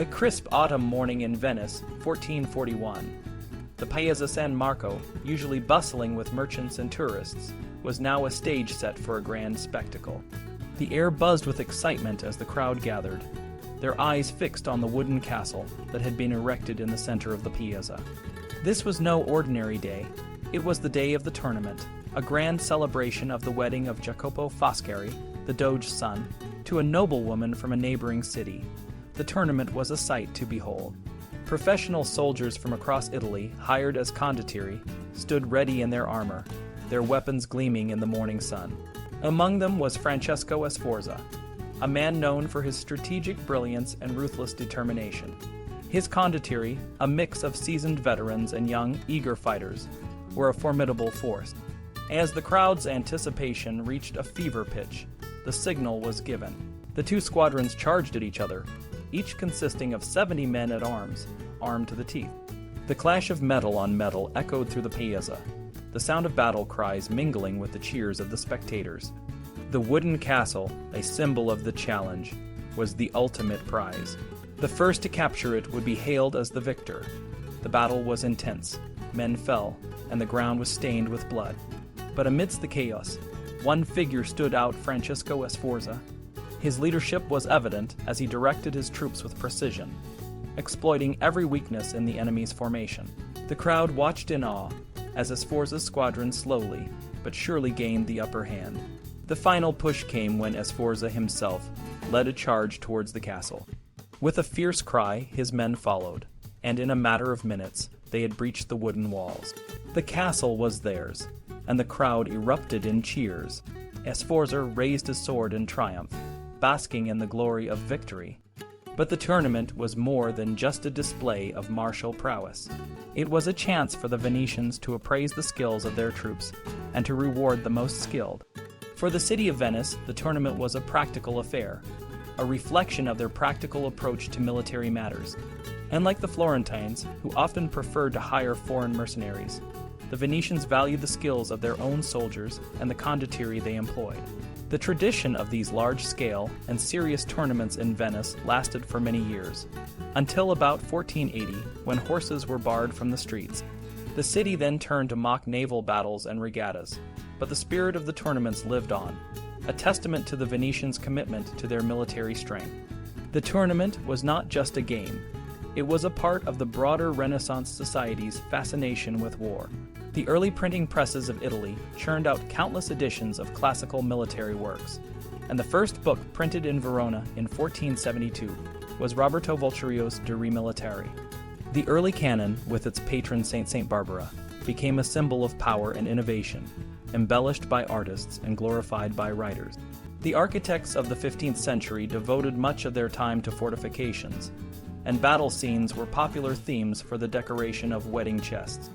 A crisp autumn morning in Venice, 1441. The Piazza San Marco, usually bustling with merchants and tourists, was now a stage set for a grand spectacle. The air buzzed with excitement as the crowd gathered, their eyes fixed on the wooden castle that had been erected in the center of the piazza. This was no ordinary day. It was the day of the tournament, a grand celebration of the wedding of Jacopo Foscari, the Doge's son, to a noblewoman from a neighboring city. The tournament was a sight to behold. Professional soldiers from across Italy, hired as condottieri, stood ready in their armor, their weapons gleaming in the morning sun. Among them was Francesco Sforza, a man known for his strategic brilliance and ruthless determination. His condottieri, a mix of seasoned veterans and young, eager fighters, were a formidable force. As the crowd's anticipation reached a fever pitch, the signal was given. The two squadrons charged at each other, each consisting of 70 men at arms, armed to the teeth. The clash of metal on metal echoed through the piazza, the sound of battle cries mingling with the cheers of the spectators. The wooden castle, a symbol of the challenge, was the ultimate prize. The first to capture it would be hailed as the victor. The battle was intense, men fell, and the ground was stained with blood. But amidst the chaos, one figure stood out: Francesco Sforza. His leadership was evident as he directed his troops with precision, exploiting every weakness in the enemy's formation. The crowd watched in awe as Sforza's squadron slowly but surely gained the upper hand. The final push came when Sforza himself led a charge towards the castle. With a fierce cry, his men followed, and in a matter of minutes, they had breached the wooden walls. The castle was theirs, and the crowd erupted in cheers. Sforza raised his sword in triumph, basking in the glory of victory. But the tournament was more than just a display of martial prowess. It was a chance for the Venetians to appraise the skills of their troops and to reward the most skilled. For the city of Venice, the tournament was a practical affair, a reflection of their practical approach to military matters. And like the Florentines, who often preferred to hire foreign mercenaries, the Venetians valued the skills of their own soldiers and the condottieri they employed. The tradition of these large-scale and serious tournaments in Venice lasted for many years, until about 1480, when horses were barred from the streets. The city then turned to mock naval battles and regattas, but the spirit of the tournaments lived on, a testament to the Venetians' commitment to their military strength. The tournament was not just a game. It was a part of the broader Renaissance society's fascination with war. The early printing presses of Italy churned out countless editions of classical military works, and the first book printed in Verona in 1472 was Roberto Volturio's De Re Militari. The early canon, with its patron Saint Barbara, became a symbol of power and innovation, embellished by artists and glorified by writers. The architects of the 15th century devoted much of their time to fortifications, and battle scenes were popular themes for the decoration of wedding chests.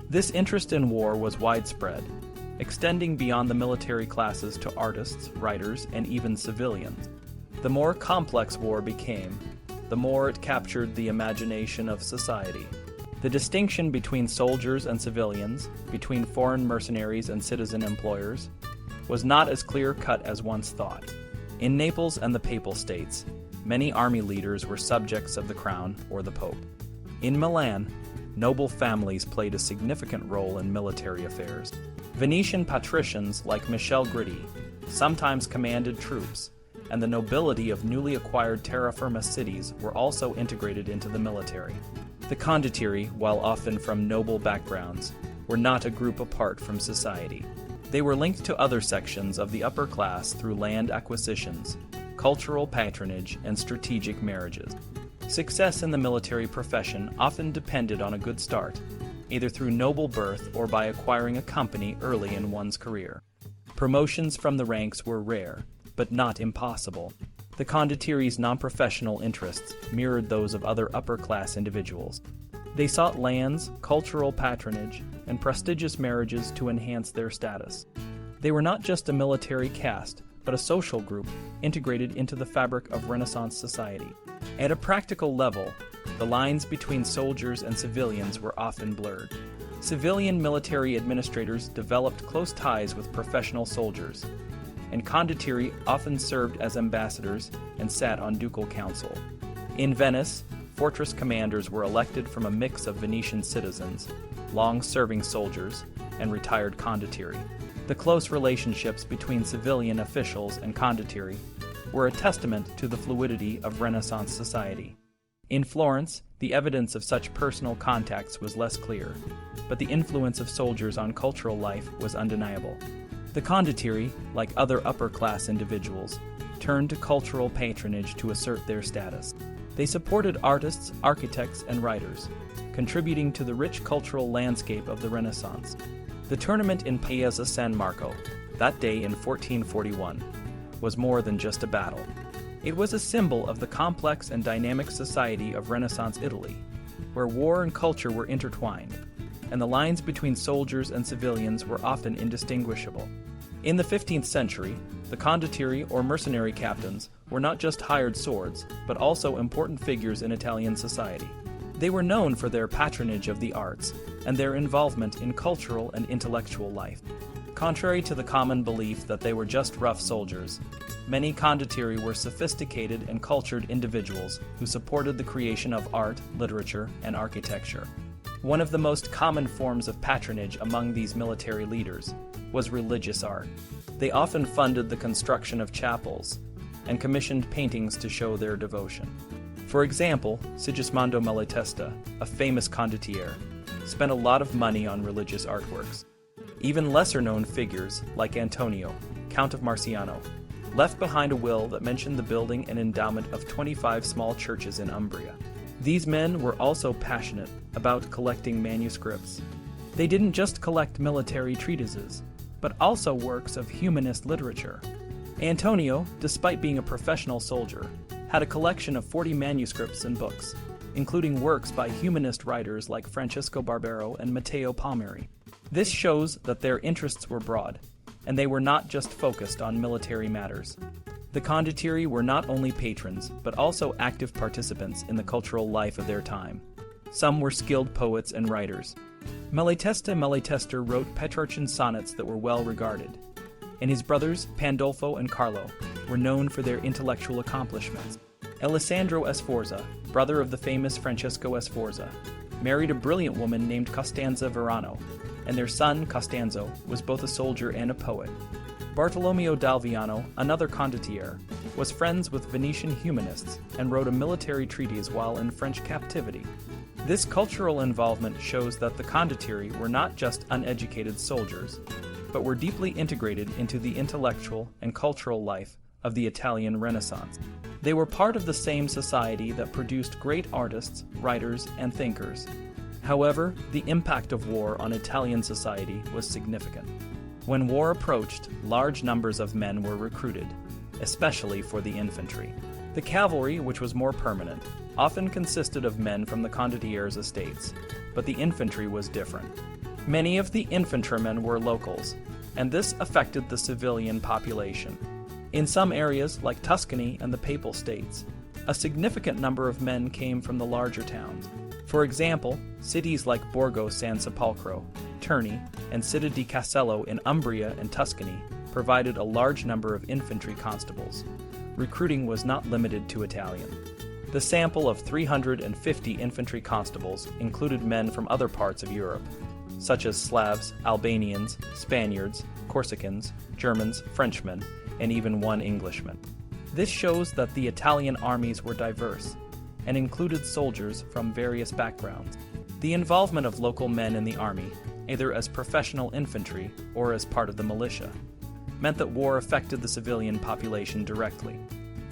This interest in war was widespread, extending beyond the military classes to artists, writers, and even civilians. The more complex war became, the more it captured the imagination of society. The distinction between soldiers and civilians, between foreign mercenaries and citizen employers, was not as clear-cut as once thought. In Naples and the Papal States, many army leaders were subjects of the crown or the Pope. In Milan, noble families played a significant role in military affairs. Venetian patricians like Michel Gritti sometimes commanded troops, and the nobility of newly acquired terra firma cities were also integrated into the military. The condottieri, while often from noble backgrounds, were not a group apart from society. They were linked to other sections of the upper class through land acquisitions, cultural patronage, and strategic marriages. Success in the military profession often depended on a good start, either through noble birth or by acquiring a company early in one's career. Promotions from the ranks were rare, but not impossible. The condottieri's non-professional interests mirrored those of other upper-class individuals. They sought lands, cultural patronage, and prestigious marriages to enhance their status. They were not just a military caste, but a social group integrated into the fabric of Renaissance society. At a practical level, the lines between soldiers and civilians were often blurred. Civilian military administrators developed close ties with professional soldiers, and condottieri often served as ambassadors and sat on ducal council. In Venice, fortress commanders were elected from a mix of Venetian citizens, long-serving soldiers, and retired condottieri. The close relationships between civilian officials and condottieri were a testament to the fluidity of Renaissance society. In Florence, the evidence of such personal contacts was less clear, but the influence of soldiers on cultural life was undeniable. The condottieri, like other upper-class individuals, turned to cultural patronage to assert their status. They supported artists, architects, and writers, contributing to the rich cultural landscape of the Renaissance. The tournament in Piazza San Marco, that day in 1441, was more than just a battle. It was a symbol of the complex and dynamic society of Renaissance Italy, where war and culture were intertwined, and the lines between soldiers and civilians were often indistinguishable. In the 15th century, the condottieri or mercenary captains were not just hired swords, but also important figures in Italian society. They were known for their patronage of the arts and their involvement in cultural and intellectual life. Contrary to the common belief that they were just rough soldiers, many condottieri were sophisticated and cultured individuals who supported the creation of art, literature, and architecture. One of the most common forms of patronage among these military leaders was religious art. They often funded the construction of chapels and commissioned paintings to show their devotion. For example, Sigismondo Malatesta, a famous condottiere, spent a lot of money on religious artworks. Even lesser-known figures, like Antonio, Count of Marciano, left behind a will that mentioned the building and endowment of 25 small churches in Umbria. These men were also passionate about collecting manuscripts. They didn't just collect military treatises, but also works of humanist literature. Antonio, despite being a professional soldier, had a collection of 40 manuscripts and books, including works by humanist writers like Francesco Barbero and Matteo Palmieri. This shows that their interests were broad, and they were not just focused on military matters. The condottieri were not only patrons, but also active participants in the cultural life of their time. Some were skilled poets and writers. Malatesta wrote Petrarchan sonnets that were well regarded, and his brothers Pandolfo and Carlo were known for their intellectual accomplishments. Alessandro Sforza, brother of the famous Francesco Sforza, married a brilliant woman named Costanza Verano, and their son, Costanzo, was both a soldier and a poet. Bartolomeo d'Alviano, another condottiere, was friends with Venetian humanists and wrote a military treatise while in French captivity. This cultural involvement shows that the condottieri were not just uneducated soldiers, but were deeply integrated into the intellectual and cultural life of the Italian Renaissance. They were part of the same society that produced great artists, writers, and thinkers. However, the impact of war on Italian society was significant. When war approached, large numbers of men were recruited, especially for the infantry. The cavalry, which was more permanent, often consisted of men from the condottier's estates, but the infantry was different. Many of the infantrymen were locals, and this affected the civilian population. In some areas, like Tuscany and the Papal States, a significant number of men came from the larger towns. For example, cities like Borgo San Sepolcro, Terni, and Città di Castello in Umbria and Tuscany provided a large number of infantry constables. Recruiting was not limited to Italian. The sample of 350 infantry constables included men from other parts of Europe, such as Slavs, Albanians, Spaniards, Corsicans, Germans, Frenchmen, and even one Englishman. This shows that the Italian armies were diverse and included soldiers from various backgrounds. The involvement of local men in the army, either as professional infantry or as part of the militia, meant that war affected the civilian population directly.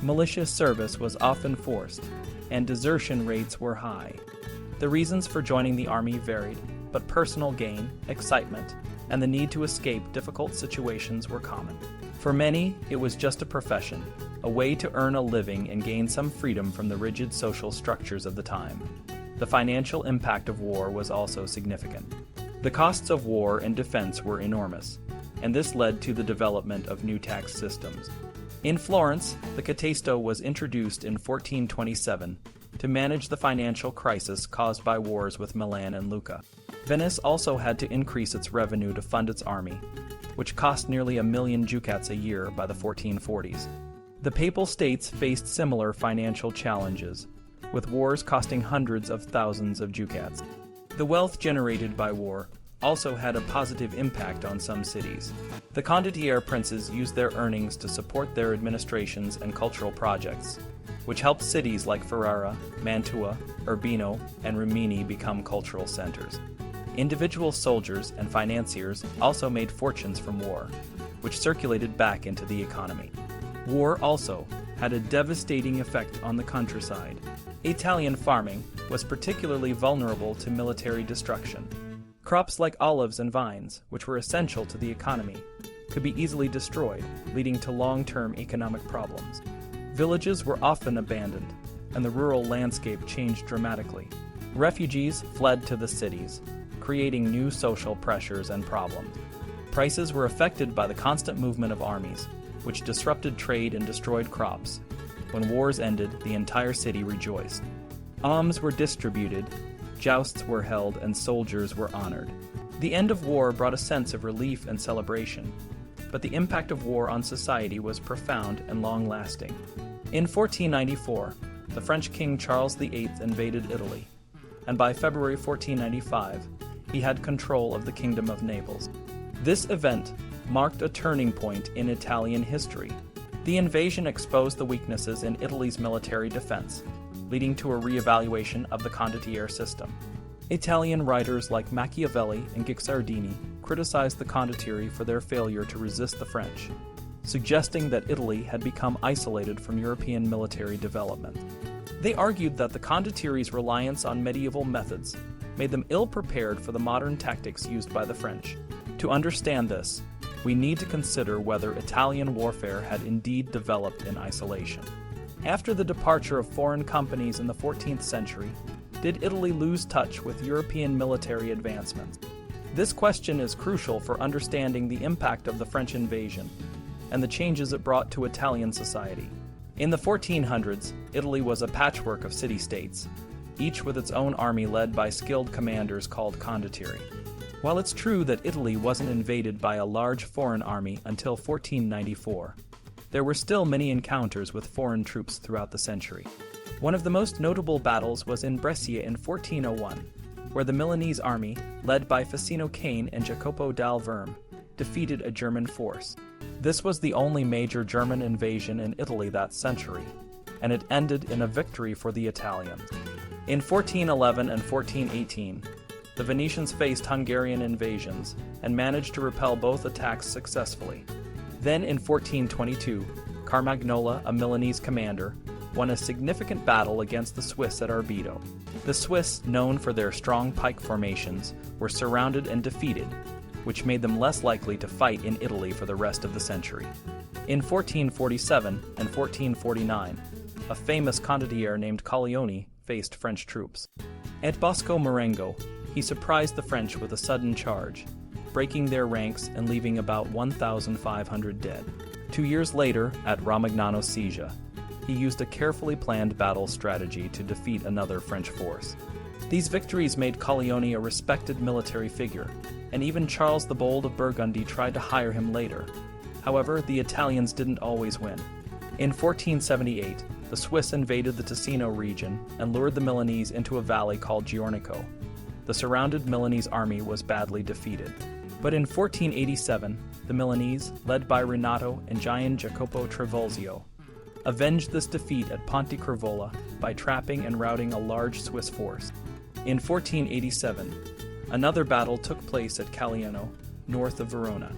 Militia service was often forced, and desertion rates were high. The reasons for joining the army varied, but personal gain, excitement, and the need to escape difficult situations were common. For many, it was just a profession, a way to earn a living and gain some freedom from the rigid social structures of the time. The financial impact of war was also significant. The costs of war and defense were enormous, and this led to the development of new tax systems. In Florence, the catasto was introduced in 1427 to manage the financial crisis caused by wars with Milan and Lucca. Venice also had to increase its revenue to fund its army, which cost nearly 1 million ducats a year by the 1440s. The Papal States faced similar financial challenges, with wars costing hundreds of thousands of ducats. The wealth generated by war also had a positive impact on some cities. The condottieri princes used their earnings to support their administrations and cultural projects, which helped cities like Ferrara, Mantua, Urbino, and Rimini become cultural centers. Individual soldiers and financiers also made fortunes from war, which circulated back into the economy. War also had a devastating effect on the countryside. Italian farming was particularly vulnerable to military destruction. Crops like olives and vines, which were essential to the economy, could be easily destroyed, leading to long-term economic problems. Villages were often abandoned, and the rural landscape changed dramatically. Refugees fled to the cities, creating new social pressures and problems. Prices were affected by the constant movement of armies, which disrupted trade and destroyed crops. When wars ended, the entire city rejoiced. Alms were distributed, jousts were held, and soldiers were honored. The end of war brought a sense of relief and celebration, but the impact of war on society was profound and long-lasting. In 1494, the French King Charles VIII invaded Italy, and by February 1495, he had control of the Kingdom of Naples. This event marked a turning point in Italian history. The invasion exposed the weaknesses in Italy's military defense, leading to a re-evaluation of the condottieri system. Italian writers like Machiavelli and Guicciardini criticized the condottieri for their failure to resist the French, suggesting that Italy had become isolated from European military development. They argued that the condottieri's reliance on medieval methods made them ill-prepared for the modern tactics used by the French. To understand this, we need to consider whether Italian warfare had indeed developed in isolation. After the departure of foreign companies in the 14th century, did Italy lose touch with European military advancements? This question is crucial for understanding the impact of the French invasion and the changes it brought to Italian society. In the 1400s, Italy was a patchwork of city-states, each with its own army led by skilled commanders called condottieri. While it's true that Italy wasn't invaded by a large foreign army until 1494, there were still many encounters with foreign troops throughout the century. One of the most notable battles was in Brescia in 1401, where the Milanese army, led by Ficino Cane and Jacopo dal Verme, defeated a German force. This was the only major German invasion in Italy that century, and it ended in a victory for the Italians. In 1411 and 1418, the Venetians faced Hungarian invasions and managed to repel both attacks successfully. Then in 1422, Carmagnola, a Milanese commander, won a significant battle against the Swiss at Arbedo. The Swiss, known for their strong pike formations, were surrounded and defeated, which made them less likely to fight in Italy for the rest of the century. In 1447 and 1449, a famous condottiere named Colleoni faced French troops. At Bosco Marengo, he surprised the French with a sudden charge, breaking their ranks and leaving about 1,500 dead. 2 years later, at Romagnano Sesia, he used a carefully planned battle strategy to defeat another French force. These victories made Colleoni a respected military figure, and even Charles the Bold of Burgundy tried to hire him later. However, the Italians didn't always win. In 1478, the Swiss invaded the Ticino region and lured the Milanese into a valley called Giornico. The surrounded Milanese army was badly defeated. But in 1487, the Milanese, led by Renato and giant Jacopo Trivulzio, avenged this defeat at Pontecervola by trapping and routing a large Swiss force. In 1487, another battle took place at Calieno, north of Verona.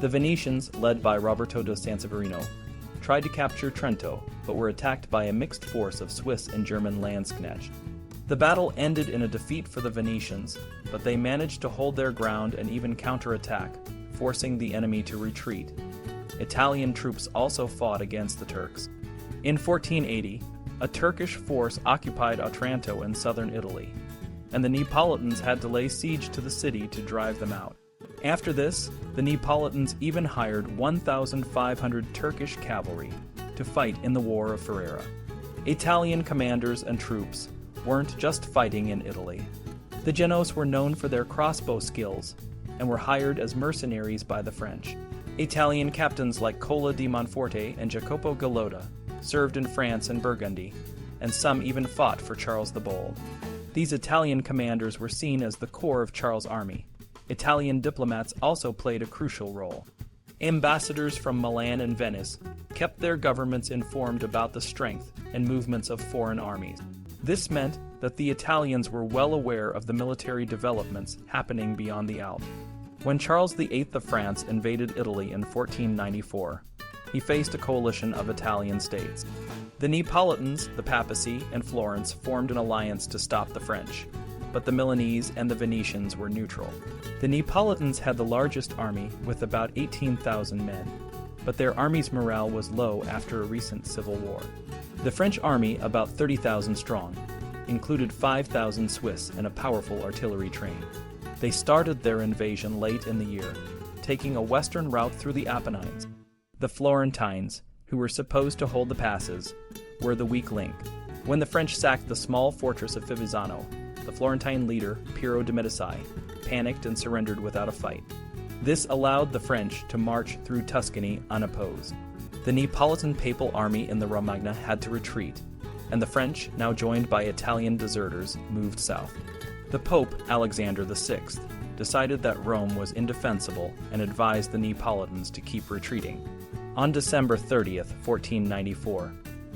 The Venetians, led by Roberto da Sanseverino, tried to capture Trento, but were attacked by a mixed force of Swiss and German Landsknecht. The battle ended in a defeat for the Venetians, but they managed to hold their ground and even counterattack, forcing the enemy to retreat. Italian troops also fought against the Turks. In 1480, a Turkish force occupied Otranto in southern Italy, and the Neapolitans had to lay siege to the city to drive them out. After this, the Neapolitans even hired 1,500 Turkish cavalry to fight in the War of Ferrara. Italian commanders and troops weren't just fighting in Italy. The Genoese were known for their crossbow skills and were hired as mercenaries by the French. Italian captains like Cola di Monforte and Jacopo Galloda served in France and Burgundy, and some even fought for Charles the Bold. These Italian commanders were seen as the core of Charles' army. Italian diplomats also played a crucial role. Ambassadors from Milan and Venice kept their governments informed about the strength and movements of foreign armies. This meant that the Italians were well aware of the military developments happening beyond the Alps. When Charles VIII of France invaded Italy in 1494, he faced a coalition of Italian states. The Neapolitans, the papacy, and Florence formed an alliance to stop the French, but the Milanese and the Venetians were neutral. The Neapolitans had the largest army with about 18,000 men, but their army's morale was low after a recent civil war. The French army, about 30,000 strong, included 5,000 Swiss and a powerful artillery train. They started their invasion late in the year, taking a western route through the Apennines. The Florentines, who were supposed to hold the passes, were the weak link. When the French sacked the small fortress of Fivizzano, the Florentine leader, Piero de' Medici, panicked and surrendered without a fight. This allowed the French to march through Tuscany unopposed. The Neapolitan papal army in the Romagna had to retreat, and the French, now joined by Italian deserters, moved south. The Pope, Alexander VI, decided that Rome was indefensible and advised the Neapolitans to keep retreating. On December 30th, 1494,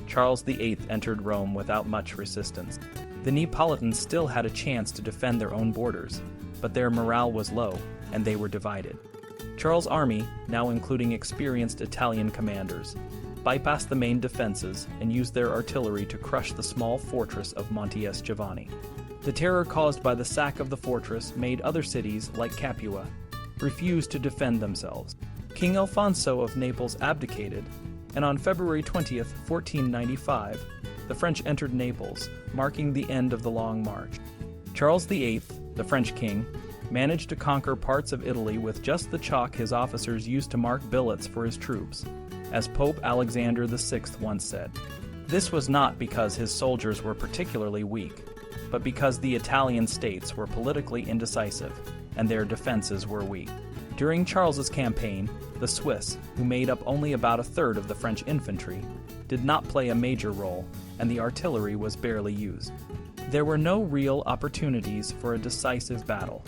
Charles VIII entered Rome without much resistance. The Neapolitans still had a chance to defend their own borders, but their morale was low, and they were divided. Charles' army, now including experienced Italian commanders, bypassed the main defenses and used their artillery to crush the small fortress of Monte S. Giovanni. The terror caused by the sack of the fortress made other cities, like Capua, refuse to defend themselves. King Alfonso of Naples abdicated, and on February 20th, 1495, the French entered Naples, marking the end of the Long March. Charles VIII, the French king, managed to conquer parts of Italy with just the chalk his officers used to mark billets for his troops, as Pope Alexander VI once said. This was not because his soldiers were particularly weak, but because the Italian states were politically indecisive, and their defenses were weak. During Charles's campaign, the Swiss, who made up only about a third of the French infantry, did not play a major role, and the artillery was barely used. There were no real opportunities for a decisive battle.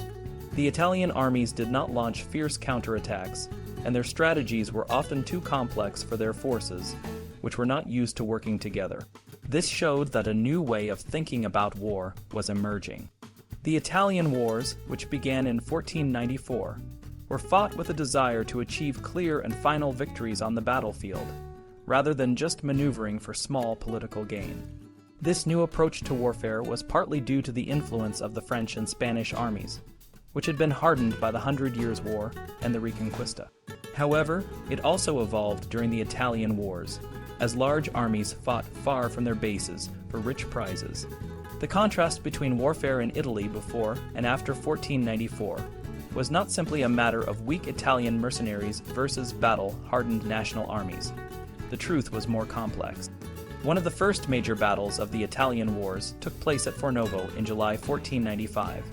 The Italian armies did not launch fierce counterattacks, and their strategies were often too complex for their forces, which were not used to working together. This showed that a new way of thinking about war was emerging. The Italian wars, which began in 1494, were fought with a desire to achieve clear and final victories on the battlefield, rather than just maneuvering for small political gain. This new approach to warfare was partly due to the influence of the French and Spanish armies, which had been hardened by the 100 Years' War and the Reconquista. However, it also evolved during the Italian Wars, as large armies fought far from their bases for rich prizes. The contrast between warfare in Italy before and after 1494 was not simply a matter of weak Italian mercenaries versus battle-hardened national armies. The truth was more complex. One of the first major battles of the Italian Wars took place at Fornovo in July 1495.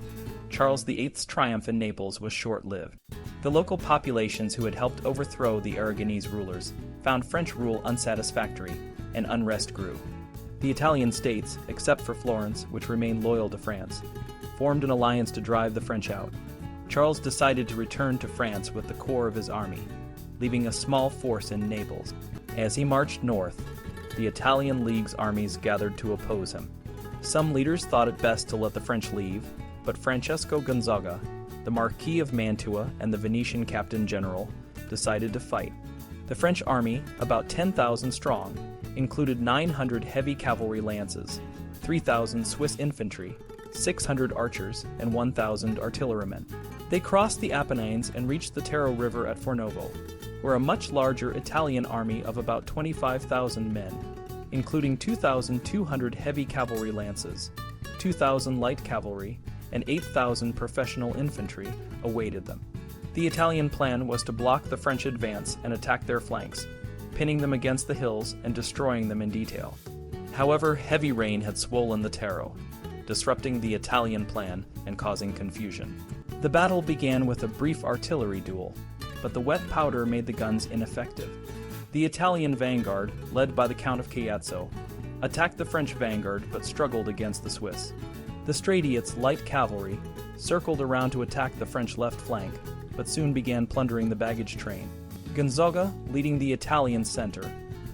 Charles VIII's triumph in Naples was short-lived. The local populations who had helped overthrow the Aragonese rulers found French rule unsatisfactory, and unrest grew. The Italian states, except for Florence, which remained loyal to France, formed an alliance to drive the French out. Charles decided to return to France with the core of his army, leaving a small force in Naples. As he marched north, the Italian League's armies gathered to oppose him. Some leaders thought it best to let the French leave, but Francesco Gonzaga, the Marquis of Mantua and the Venetian captain general, decided to fight. The French army, about 10,000 strong, included 900 heavy cavalry lances, 3,000 Swiss infantry, 600 archers, and 1,000 artillerymen. They crossed the Apennines and reached the Taro River at Fornovo, where a much larger Italian army of about 25,000 men, including 2,200 heavy cavalry lances, 2,000 light cavalry, and 8,000 professional infantry, awaited them. The Italian plan was to block the French advance and attack their flanks, pinning them against the hills and destroying them in detail. However, heavy rain had swollen the Taro, disrupting the Italian plan and causing confusion. The battle began with a brief artillery duel, but the wet powder made the guns ineffective. The Italian vanguard, led by the Count of Chiazzo, attacked the French vanguard but struggled against the Swiss. The Stradiot's light cavalry circled around to attack the French left flank, but soon began plundering the baggage train. Gonzaga, leading the Italian center,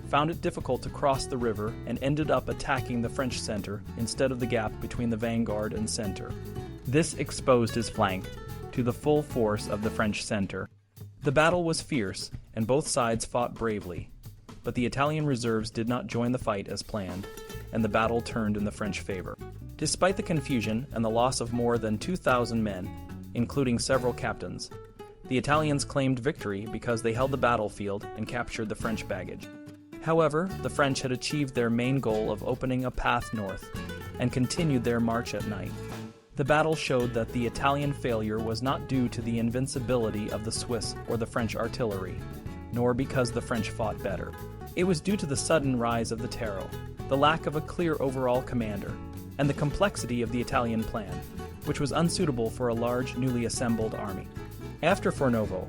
found it difficult to cross the river and ended up attacking the French center instead of the gap between the vanguard and center. This exposed his flank to the full force of the French center. The battle was fierce, and both sides fought bravely, but the Italian reserves did not join the fight as planned, and the battle turned in the French favor. Despite the confusion and the loss of more than 2,000 men, including several captains, the Italians claimed victory because they held the battlefield and captured the French baggage. However, the French had achieved their main goal of opening a path north and continued their march at night. The battle showed that the Italian failure was not due to the invincibility of the Swiss or the French artillery, nor because the French fought better. It was due to the sudden rise of the Taro, the lack of a clear overall commander, and the complexity of the Italian plan, which was unsuitable for a large, newly assembled army. After Fornovo,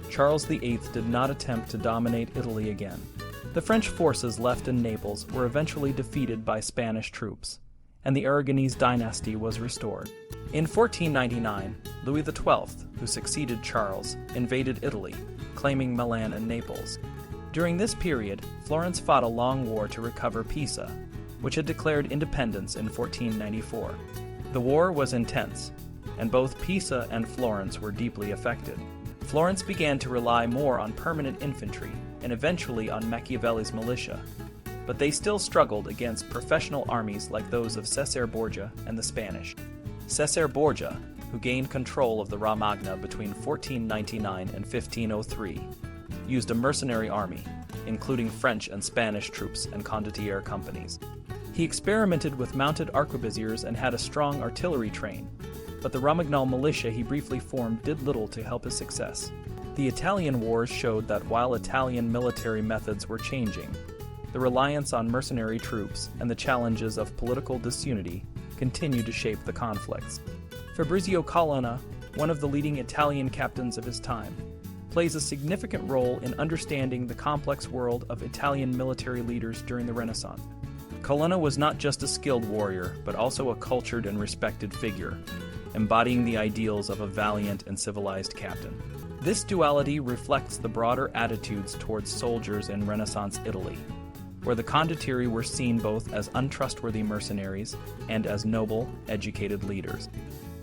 Charles VIII did not attempt to dominate Italy again. The French forces left in Naples were eventually defeated by Spanish troops, and the Aragonese dynasty was restored. In 1499, Louis XII, who succeeded Charles, invaded Italy, claiming Milan and Naples. During this period, Florence fought a long war to recover Pisa, which had declared independence in 1494. The war was intense, and both Pisa and Florence were deeply affected. Florence began to rely more on permanent infantry and eventually on Machiavelli's militia, but they still struggled against professional armies like those of Cesare Borgia and the Spanish. Cesare Borgia, who gained control of the Romagna between 1499 and 1503, used a mercenary army, including French and Spanish troops and condottieri companies. He experimented with mounted arquebusiers and had a strong artillery train, but the Romagnol militia he briefly formed did little to help his success. The Italian wars showed that while Italian military methods were changing, the reliance on mercenary troops and the challenges of political disunity continued to shape the conflicts. Fabrizio Colonna, one of the leading Italian captains of his time, plays a significant role in understanding the complex world of Italian military leaders during the Renaissance. Colonna was not just a skilled warrior, but also a cultured and respected figure, embodying the ideals of a valiant and civilized captain. This duality reflects the broader attitudes towards soldiers in Renaissance Italy, where the condottieri were seen both as untrustworthy mercenaries and as noble, educated leaders.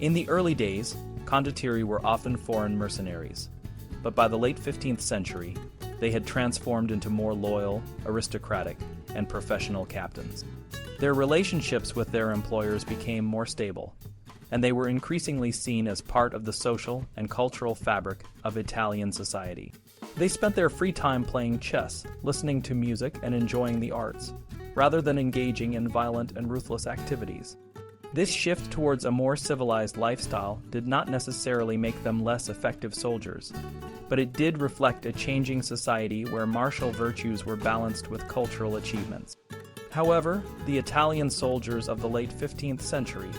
In the early days, condottieri were often foreign mercenaries, but by the late 15th century, they had transformed into more loyal, aristocratic, and professional captains. Their relationships with their employers became more stable, and they were increasingly seen as part of the social and cultural fabric of Italian society. They spent their free time playing chess, listening to music, and enjoying the arts, rather than engaging in violent and ruthless activities. This shift towards a more civilized lifestyle did not necessarily make them less effective soldiers, but it did reflect a changing society where martial virtues were balanced with cultural achievements. However, the Italian soldiers of the late 15th century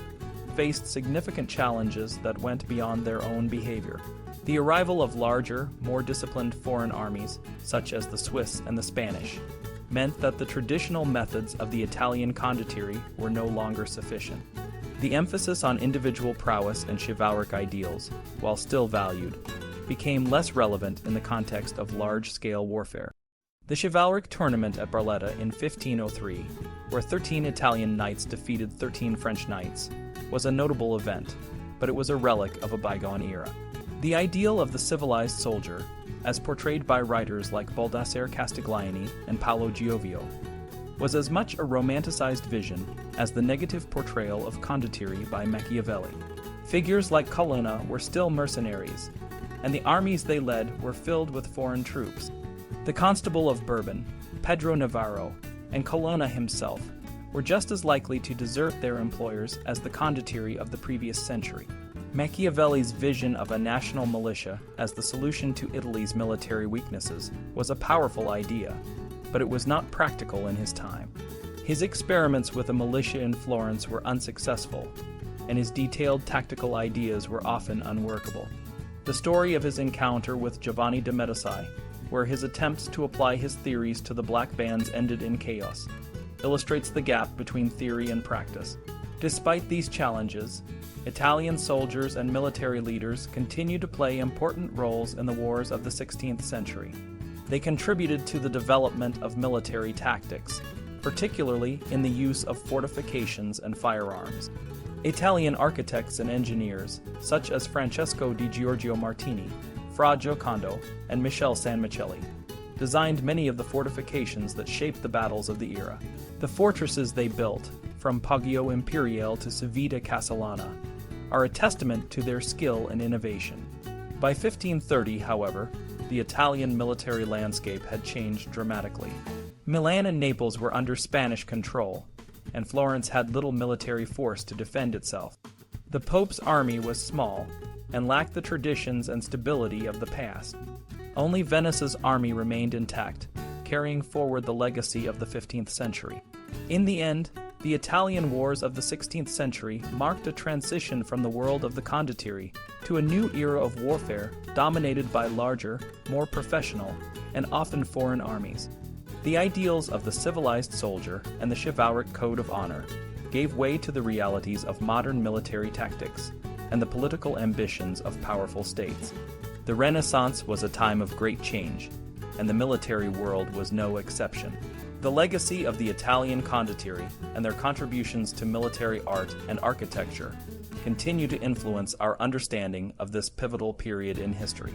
faced significant challenges that went beyond their own behavior. The arrival of larger, more disciplined foreign armies, such as the Swiss and the Spanish, meant that the traditional methods of the Italian condottieri were no longer sufficient. The emphasis on individual prowess and chivalric ideals, while still valued, became less relevant in the context of large-scale warfare. The chivalric tournament at Barletta in 1503, where 13 Italian knights defeated 13 French knights, was a notable event, but it was a relic of a bygone era. The ideal of the civilized soldier, as portrayed by writers like Baldassare Castiglione and Paolo Giovio, was as much a romanticized vision as the negative portrayal of condottieri by Machiavelli. Figures like Colonna were still mercenaries, and the armies they led were filled with foreign troops. The Constable of Bourbon, Pedro Navarro, and Colonna himself were just as likely to desert their employers as the condottieri of the previous century. Machiavelli's vision of a national militia as the solution to Italy's military weaknesses was a powerful idea, but it was not practical in his time. His experiments with a militia in Florence were unsuccessful, and his detailed tactical ideas were often unworkable. The story of his encounter with Giovanni de' Medici, where his attempts to apply his theories to the black bands ended in chaos, illustrates the gap between theory and practice. Despite these challenges, Italian soldiers and military leaders continued to play important roles in the wars of the 16th century. They contributed to the development of military tactics, particularly in the use of fortifications and firearms. Italian architects and engineers, such as Francesco di Giorgio Martini, Fra Giocondo, and Michele San Michele, designed many of the fortifications that shaped the battles of the era. The fortresses they built, from Poggio Imperiale to Civita Castellana, are a testament to their skill and innovation. By 1530, however, the Italian military landscape had changed dramatically. Milan and Naples were under Spanish control, and Florence had little military force to defend itself. The Pope's army was small and lacked the traditions and stability of the past. Only Venice's army remained intact, carrying forward the legacy of the 15th century. In the end, the Italian wars of the 16th century marked a transition from the world of the condottieri to a new era of warfare dominated by larger, more professional, and often foreign armies. The ideals of the civilized soldier and the chivalric code of honor gave way to the realities of modern military tactics and the political ambitions of powerful states. The Renaissance was a time of great change, and the military world was no exception. The legacy of the Italian condottieri and their contributions to military art and architecture continue to influence our understanding of this pivotal period in history.